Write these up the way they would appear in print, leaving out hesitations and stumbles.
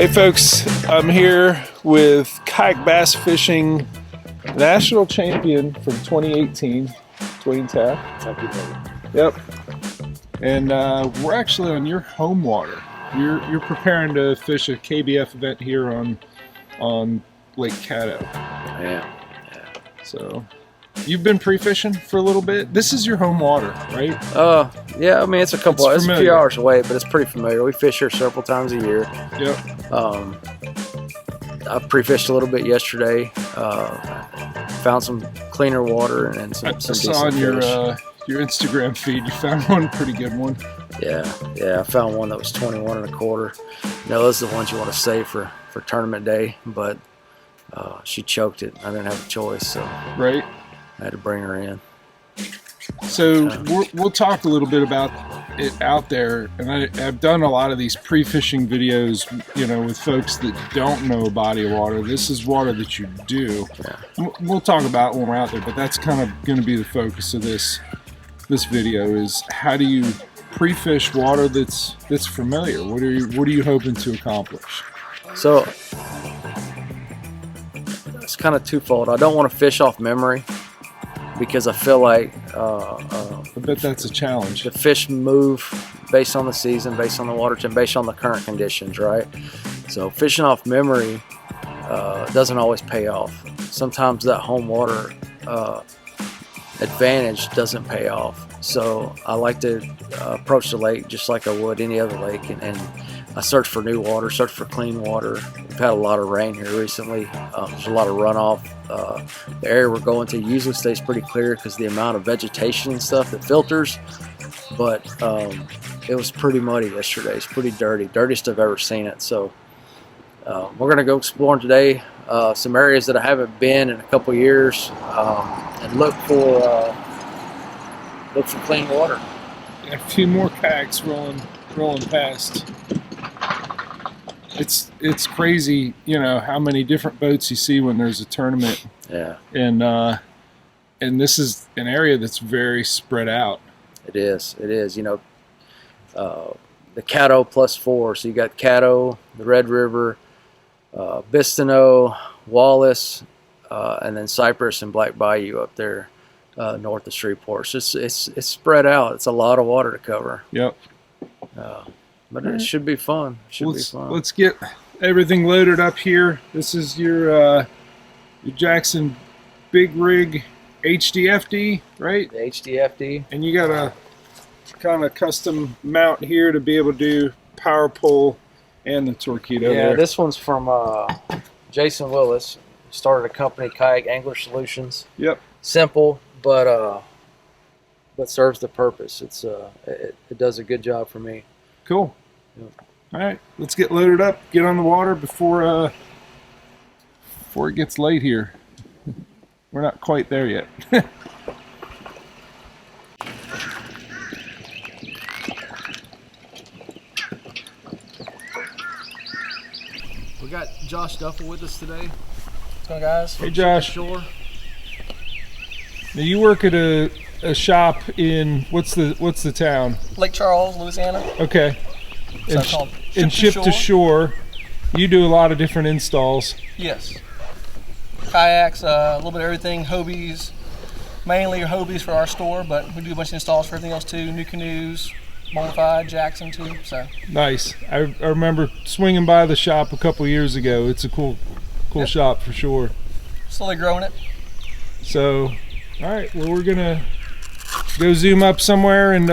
Hey folks, I'm here with kayak bass fishing national champion from 2018, Dwayne Taff. Yep. And we're actually on your home water. You're preparing to fish a KBF event here on Lake Caddo. Yeah. So you've been pre-fishing for a little bit. This is your home water, right? Yeah. I mean, it's a few hours away, but it's pretty familiar. We fish here several times a year. Yep. I pre-fished a little bit yesterday. Found some cleaner water and some I saw on your Instagram feed you found one pretty good one. Yeah. I found one that was 21 1/4. You know, those are the ones you want to save for tournament day, but she choked it. I didn't have a choice, so right. I had to bring her in. So we'll talk a little bit about it out there, and I've done a lot of these pre-fishing videos, you know, with folks that don't know a body of water. This is water that you do. Yeah. We'll talk about it when we're out there, but that's kind of going to be the focus of this video is how do you pre-fish water that's familiar? What are you hoping to accomplish? So it's kind of twofold. I don't want to fish off memory, because I feel like I bet that's a challenge. The fish move based on the season, based on the water temp, based on the current conditions, right? So fishing off memory doesn't always pay off. Sometimes that home water advantage doesn't pay off. So I like to approach the lake just like I would any other lake, and I search for new water, search for clean water. We've had a lot of rain here recently. There's a lot of runoff. The area we're going to usually stays pretty clear because the amount of vegetation and stuff that filters, but it was pretty muddy yesterday. It's pretty dirty, dirtiest I've ever seen it. So we're gonna go exploring today some areas that I haven't been in a couple years, and look for clean water. A few more kayaks rolling past. It's crazy, you know, how many different boats you see when there's a tournament. Yeah. And this is an area that's very spread out. It is. You know, the Caddo +4. So you got Caddo, the Red River, Bistineau, Wallace, and then Cypress and Black Bayou up there north of Shreveport. So it's spread out. It's a lot of water to cover. Yep. But it should be fun. Let's get everything loaded up here. This is your Jackson Big Rig HDFD, right? The HDFD. And you got a kind of custom mount here to be able to do power pole and the torpedo. Yeah, there. This one's from Jason Willis. Started a company, Kayak Angler Solutions. Yep. Simple, but serves the purpose. It does a good job for me. Cool. Yep. All right, let's get loaded up, get on the water before it gets late here. We're not quite there yet. We got Josh Duffel with us today. What's going on, guys? Hey, Josh. Shore. Now you work at a shop in what's the town? Lake Charles, Louisiana. Okay. And Ship to Shore. You do a lot of different installs. Yes. Kayaks, a little bit of everything. Hobies, mainly Hobies for our store, but we do a bunch of installs for everything else too. New canoes, Bonafide, Jackson too. So nice. I remember swinging by the shop a couple years ago. It's a cool Yep. shop for sure. Slowly growing it. So, all right. Well, we're gonna go zoom up somewhere and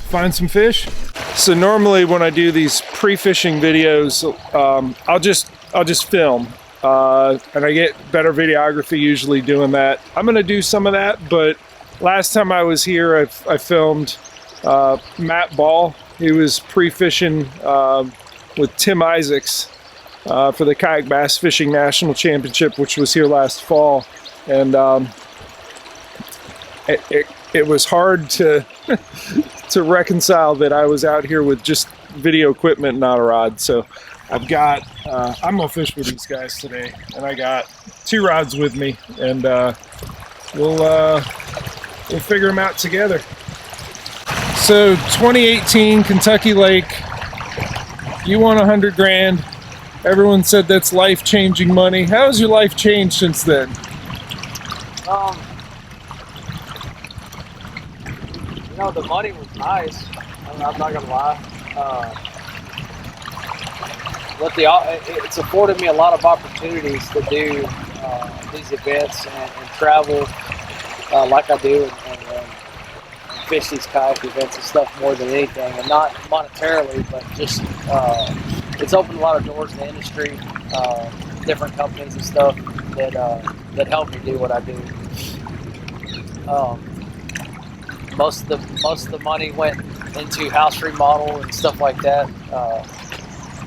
find some fish. So normally when I do these pre-fishing videos, I'll just film, and I get better videography usually doing that. I'm gonna do some of that, but last time I was here, I filmed Matt Ball. He was pre-fishing with Tim Isaacs for the Kayak Bass Fishing National Championship, which was here last fall, and it was hard to to reconcile that I was out here with just video equipment, not a rod. So I've got I'm gonna fish with these guys today, and I got 2 rods with me, and we'll figure them out together. So 2018 Kentucky Lake, you won 100 grand. Everyone said that's life-changing money. How has your life changed since then? You know, the money was nice. I'm not gonna lie. It's afforded me a lot of opportunities to do these events and travel like I do, and fish these kayak events and stuff more than anything, and not monetarily, but just it's opened a lot of doors in the industry, different companies and stuff that help me do what I do. Most of the money went into house remodel and stuff like that.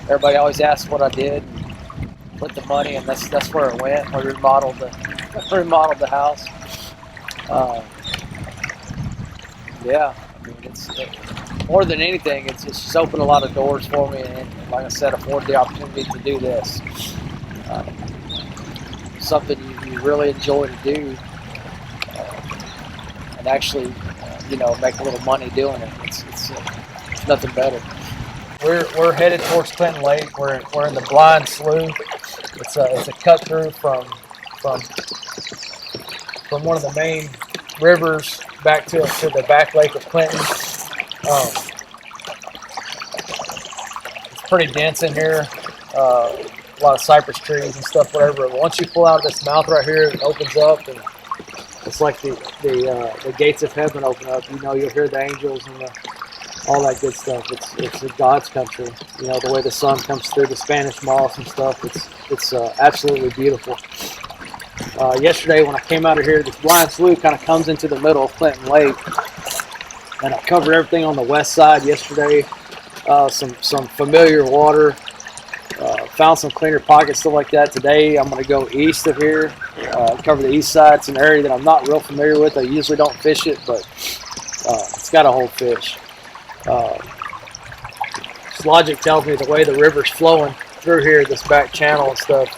Everybody always asks what I did with the money, and that's where it went. We remodeled the house. Yeah, I mean, it's more than anything, it's just opened a lot of doors for me, and like I said, afforded the opportunity to do this. Something you really enjoy to do, and actually, make a little money doing it. It's nothing better. We're headed towards Clinton Lake. We're in the Blind Slough. It's a cut through from one of the main rivers back to the back lake of Clinton. It's pretty dense in here. A lot of cypress trees and stuff, whatever. But once you pull out of this mouth right here, it opens up, and it's like the gates of heaven open up. You'll hear the angels and all that good stuff. It's a God's country. The way the sun comes through the Spanish moss and stuff. It's absolutely beautiful. Yesterday when I came out of here, this Blind Slough kind of comes into the middle of Clinton Lake, and I covered everything on the west side yesterday. Some familiar water. Found some cleaner pockets, stuff like that. Today I'm going to go east of here, cover the east side. It's an area that I'm not real familiar with. I usually don't fish it, but it's got to hold fish. This logic tells me the way the river's flowing through here, this back channel and stuff,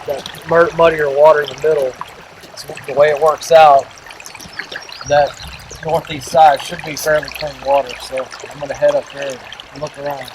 that muddier water in the middle, the way it works out, that northeast side should be fairly clean water. So I'm going to head up there and look around.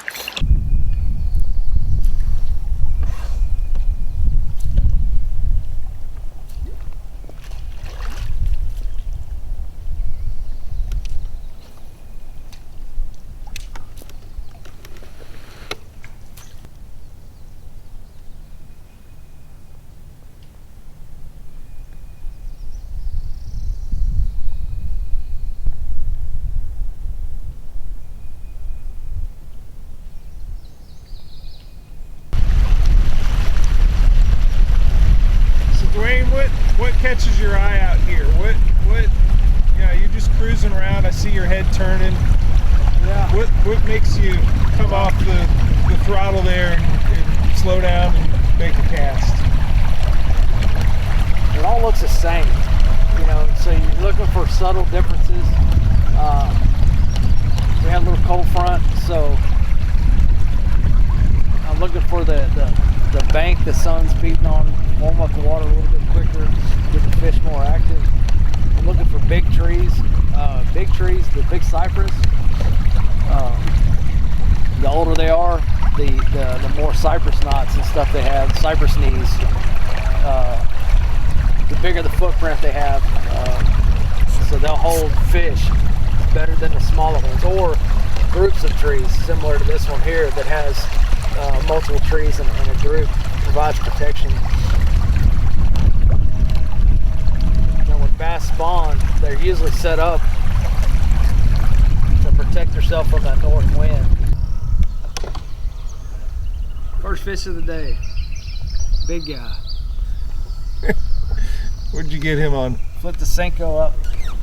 Dwayne, what catches your eye out here? What you're just cruising around, I see your head turning. Yeah. What makes you come off the throttle there and slow down and make a cast? It all looks the same, so you're looking for subtle differences. We had a little cold front, so I'm looking for the bank the sun's beating on, warm up the water a little bit quicker, get the fish more active. I'm looking for big trees, the big cypress. The older they are, the more cypress knots and stuff they have, cypress knees. The bigger the footprint they have, so they'll hold fish better than the smaller ones, or groups of trees similar to this one here that has multiple trees in a group, provides protection. Now when bass spawn, they're usually set up to protect themselves from that north wind. First fish of the day, big guy. What'd you get him on? Flip the Senko up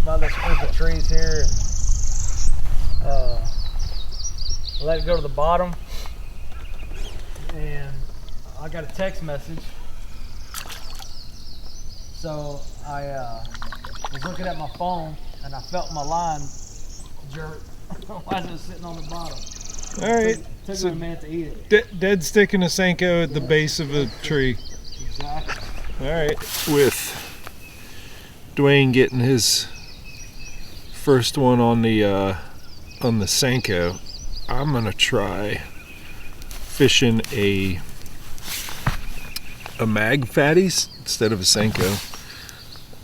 by this group of trees here, and let it go to the bottom. And I got a text message, so I was looking at my phone and I felt my line jerk while it was sitting on the bottom. All right. Took me a minute to eat it. Dead stick in a Senko at the base of a tree. Exactly. All right. With Dwayne getting his first one on the Senko, I'm gonna try fishing a a mag fatties instead of a Senko.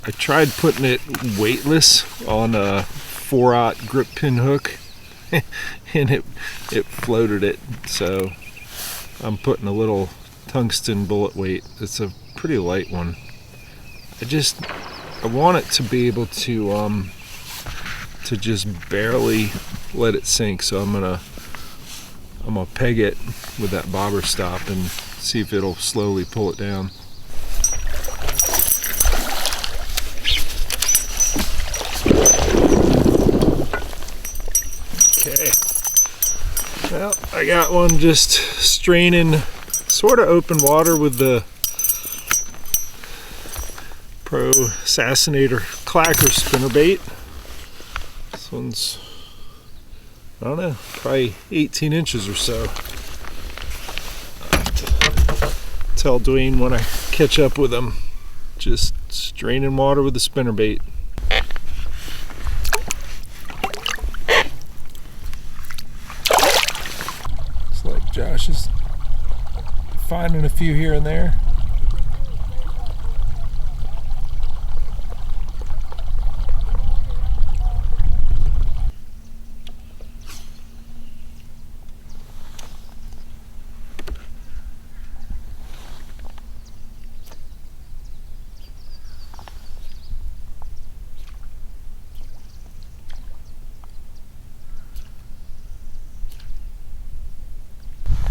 I tried putting it weightless on a 4/0 grip pin hook and it floated it. So I'm putting a little tungsten bullet weight. It's a pretty light one. I want it to be able to just barely let it sink. So I'm gonna peg it with that bobber stop and see if it'll slowly pull it down. Okay. Well, I got one just straining sort of open water with the Pro Assassinator clacker spinnerbait. This one's, I don't know, probably 18 inches or so. I'll have to tell Dwayne when I catch up with him. Just straining water with the spinnerbait. Looks like Josh is finding a few here and there.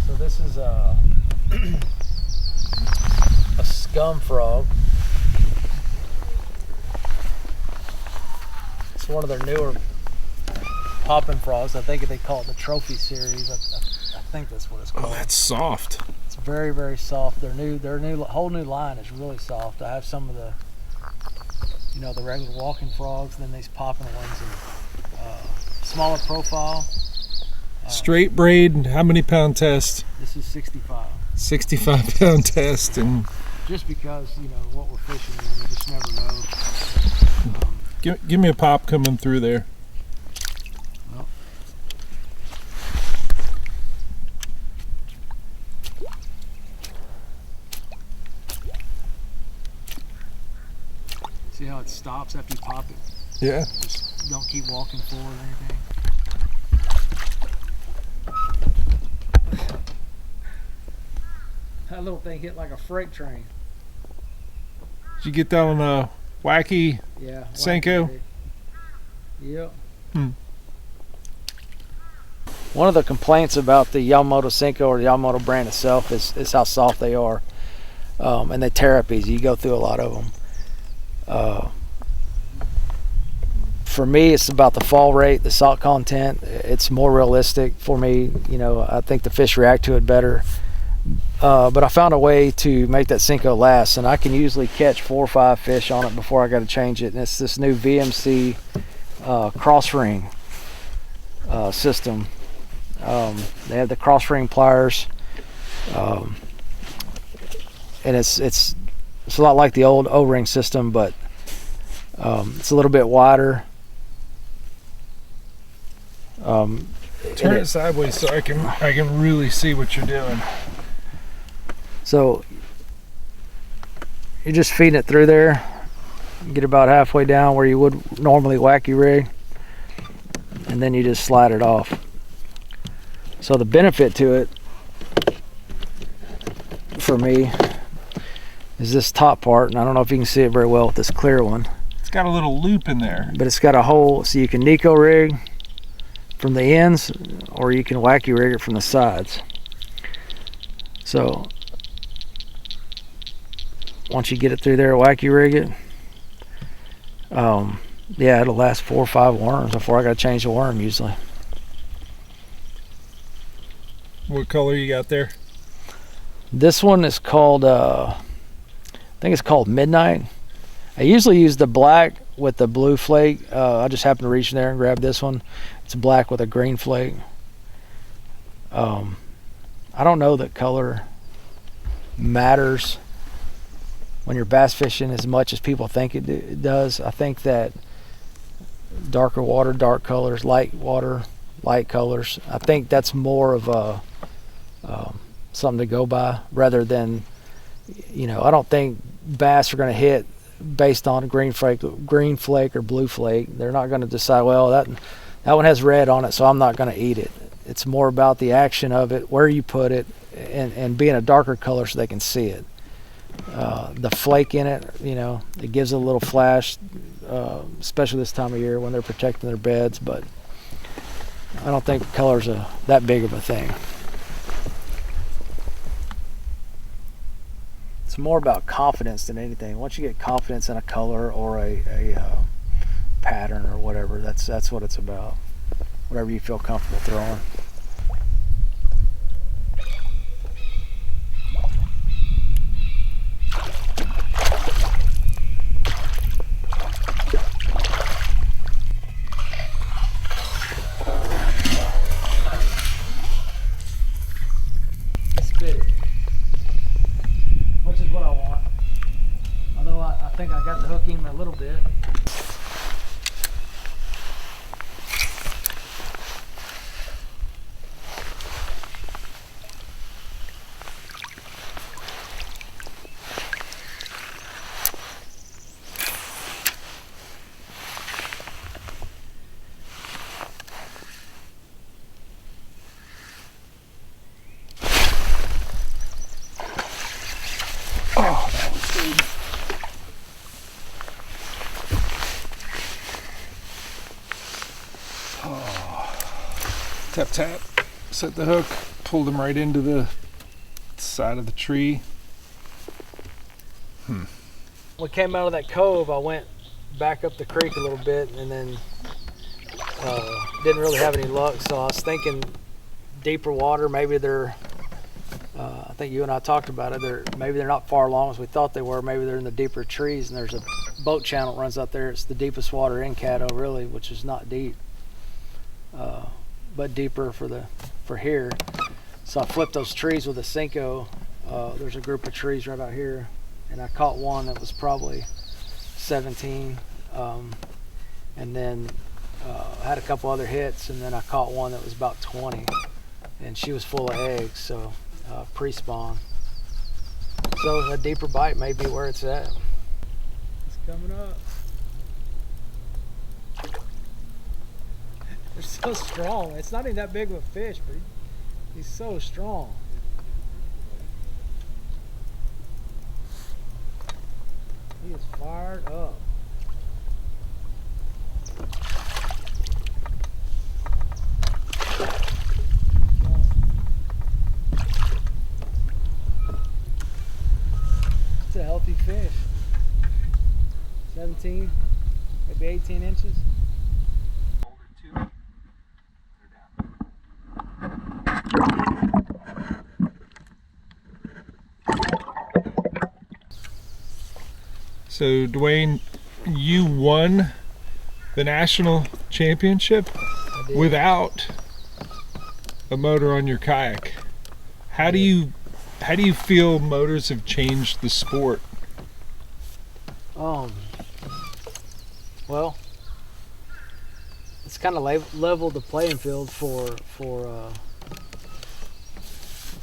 So this is a scum frog. It's one of their newer popping frogs. I think they call it the trophy series. I think that's what it's called. Oh, that's soft. It's very, very soft. Their whole new line is really soft. I have some of the, the regular walking frogs, and then these popping ones, and smaller profile. Straight braid, how many pound test? This is 65. 65 pound test. And just because, what we're fishing, you just never know. give me a pop coming through there. Well, see how it stops after you pop it? Yeah. Just don't keep walking forward or anything. That little thing hit like a freight train. Did you get that on a wacky Senko? Yep. Hmm. One of the complaints about the Yamamoto Senko or the Yamamoto brand itself is how soft they are. And they tear up easy. You go through a lot of them. For me, it's about the fall rate, the salt content. It's more realistic for me. I think the fish react to it better. But I found a way to make that Senko last, and I can usually catch 4 or 5 fish on it before I got to change it. And it's this new VMC cross ring system. They have the cross ring pliers, and it's a lot like the old O-ring system, but it's a little bit wider. Turn it sideways so I can really see what you're doing. So you're just feeding it through there. Get about halfway down where you would normally wacky rig, and then you just slide it off. So the benefit to it for me is this top part, and I don't know if you can see it very well with this clear one. It's got a little loop in there. But it's got a hole, so you can Nico rig from the ends, or you can wacky rig it from the sides. So once you get it through there, wacky rig it, it'll last 4 or 5 worms before I got to change the worm usually. What color you got there? This one is called, I think it's called Midnight. I usually use the black with the blue flake. I just happened to reach in there and grab this one. It's black with a green flake. I don't know that color matters when you're bass fishing as much as people think it does. I think that darker water, dark colors, light water, light colors, I think that's more of a something to go by rather than you know, I don't think bass are going to hit based on green flake or blue flake. They're not going to decide, well, that one has red on it, so I'm not going to eat it. It's more about the action of it, where you put it, and being a darker color so they can see it. The flake in it, you know, it gives it a little flash, especially this time of year when they're protecting their beds, but I don't think color's that big of a thing. It's more about confidence than anything. Once you get confidence in a color or a pattern or whatever, that's what it's about. Whatever you feel comfortable throwing. Which is what I want. Although I think I got the hook in a little bit. Tap, tap, set the hook, pulled him right into the side of the tree. When we came out of that cove, I went back up the creek a little bit and then didn't really have any luck, so I was thinking deeper water, maybe they're, I think you and I talked about it, maybe they're not far along as we thought they were, maybe they're in the deeper trees, and there's a boat channel that runs out there. It's the deepest water in Caddo, really, which is not deep. But deeper for here. So I flipped those trees with a Senko. There's a group of trees right out here, and I caught one that was probably 17, and then I had a couple other hits, and then I caught one that was about 20, and she was full of eggs, so pre-spawn. So a deeper bite may be where it's at. It's coming up. They're so strong. It's not even that big of a fish, but he's so strong. He is fired up. It's a healthy fish. 17, maybe 18 inches. So Dwayne, you won the national championship without a motor on your kayak. How do you feel motors have changed the sport? Well, it's kind of leveled the playing field for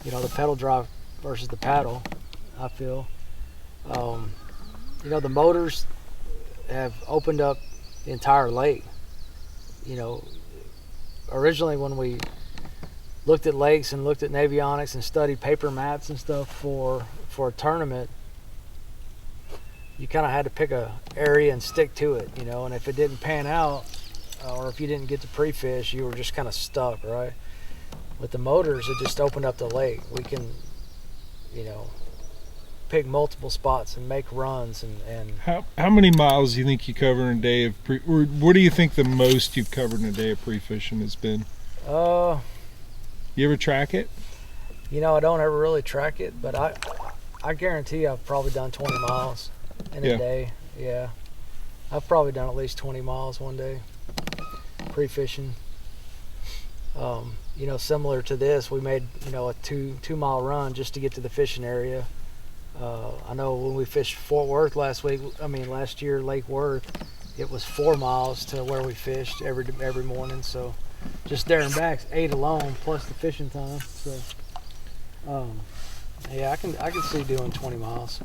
you know, the pedal drive versus the paddle, I feel. You know, the motors have opened up the entire lake. You know, originally when we looked at lakes and looked at navionics and studied paper maps and stuff for a tournament, you kind of had to pick a area and stick to it, you know, and if it didn't pan out, or if you didn't get to pre-fish, you were just kind of stuck, right? With the motors, it just opened up the lake. We can, you know, pick multiple spots and make runs and how many miles do you think you cover in a day of or what do you think the most you've covered in a day of pre-fishing has been? You ever track it? You know, I don't ever really track it, but I guarantee I've probably done 20 miles in a day. Yeah, I've probably done at least 20 miles one day pre-fishing. You know, similar to this, we made, you know, a two mile run just to get to the fishing area. I know when we fished Fort Worth last year, Lake Worth, it was 4 miles to where we fished every morning. So just there and back's 8 alone plus the fishing time. So Yeah, I can see doing 20 miles.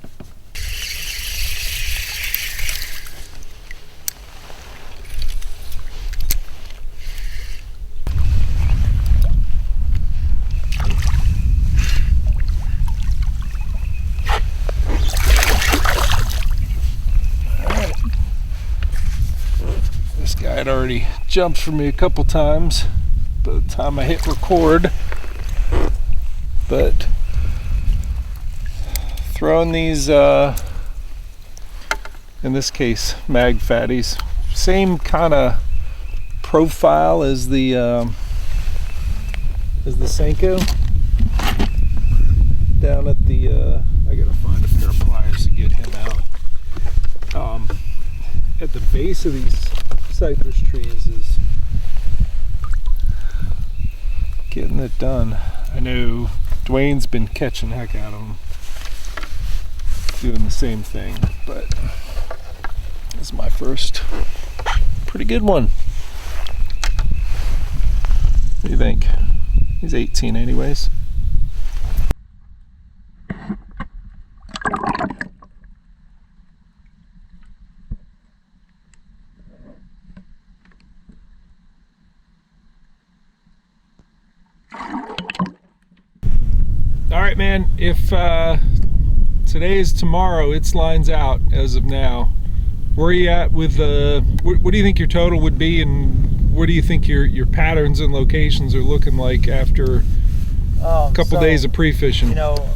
This guy had already jumped for me a couple times by the time I hit record, but throwing these in this case mag fatties, same kind of profile as the Senko. Down at the I gotta find a pair of pliers to get him out. At the base of these cypress trees is getting it done. I know Dwayne's been catching the heck out of them, doing the same thing, but this is my first pretty good one. What do you think? He's 18 anyways. All right, man, if today is tomorrow, it's lines out as of now. Where are you at with what do you think your total would be, and what do you think your patterns and locations are looking like after a couple days of pre-fishing? You know,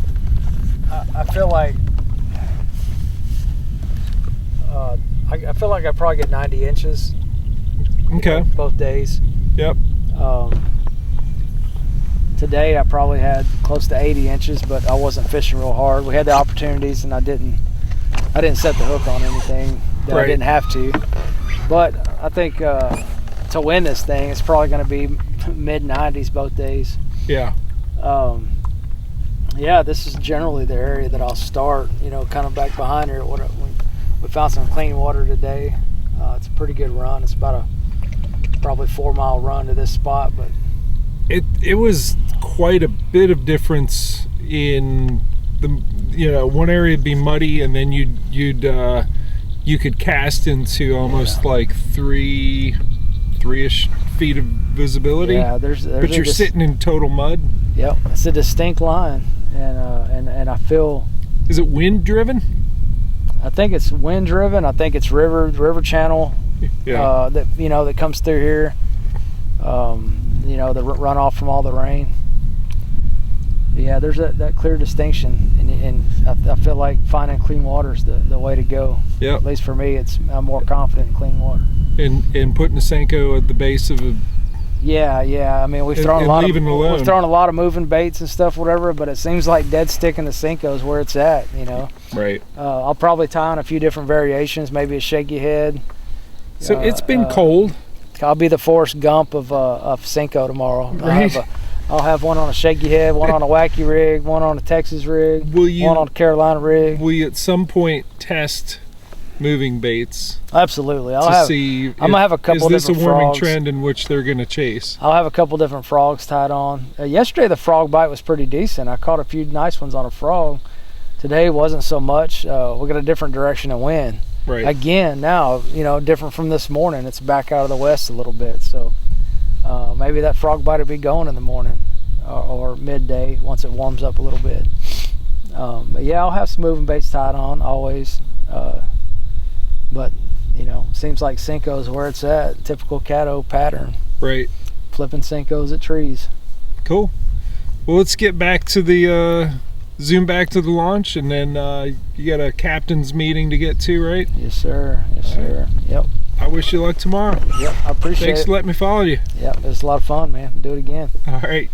I feel like I feel like I probably get 90 inches. Okay. Both days. Yep. Today I probably had close to 80 inches, but I wasn't fishing real hard. We had the opportunities, and I didn't set the hook on anything that Right. I didn't have to. But I think to win this thing, it's probably going to be mid 90s both days. Yeah. Yeah, this is generally the area that I'll start. You know, kind of back behind here. We found some clean water today. It's a pretty good run. It's about a probably 4-mile run to this spot, but It was quite a bit of difference in the, you know, one area would be muddy, and then you could cast into almost like three-ish feet of visibility. yeah, there's but you're sitting in total mud. Yep, it's a distinct line, and I feel. Is it wind driven? I think it's wind driven. I think it's river channel. Yeah. That comes through here. The runoff from all the rain. Yeah, there's that clear distinction, and I feel like finding clean water is the way to go. Yeah. At least for me, I'm more confident in clean water. And putting a Senko at the base of a. Yeah. I mean, we've thrown a lot of moving baits and stuff, whatever. But it seems like dead stick in the Senko is where it's at. You know. Right. I'll probably tie on a few different variations, maybe a shaky head. So it's been cold. I'll be the Forrest Gump of Senko tomorrow. Right. I'll have one on a shaky head, one on a wacky rig, one on a Texas rig, one on a Carolina rig. Will you at some point test moving baits? Absolutely. I'm gonna have a couple is this different a warming frogs. trend in which they're going to chase? I'll have a couple different frogs tied on. Yesterday the frog bite was pretty decent. I caught a few nice ones on a frog. Today wasn't so much. We got a different direction of wind. Right. Again, now, different from this morning. It's back out of the west a little bit. So maybe that frog bite will be going in the morning or midday once it warms up a little bit. But yeah, I'll have some moving baits tied on always. But, seems like Senko's where it's at. Typical Caddo pattern. Right. Flipping Senkos at trees. Cool. Well, let's get back to the zoom back to the launch, and then you got a captain's meeting to get to, right? Yes, sir. Yes, sir. Yep. I wish you luck tomorrow. Yep. I appreciate it. Thanks for letting me follow you. Yep. It was a lot of fun, man. Do it again. All right.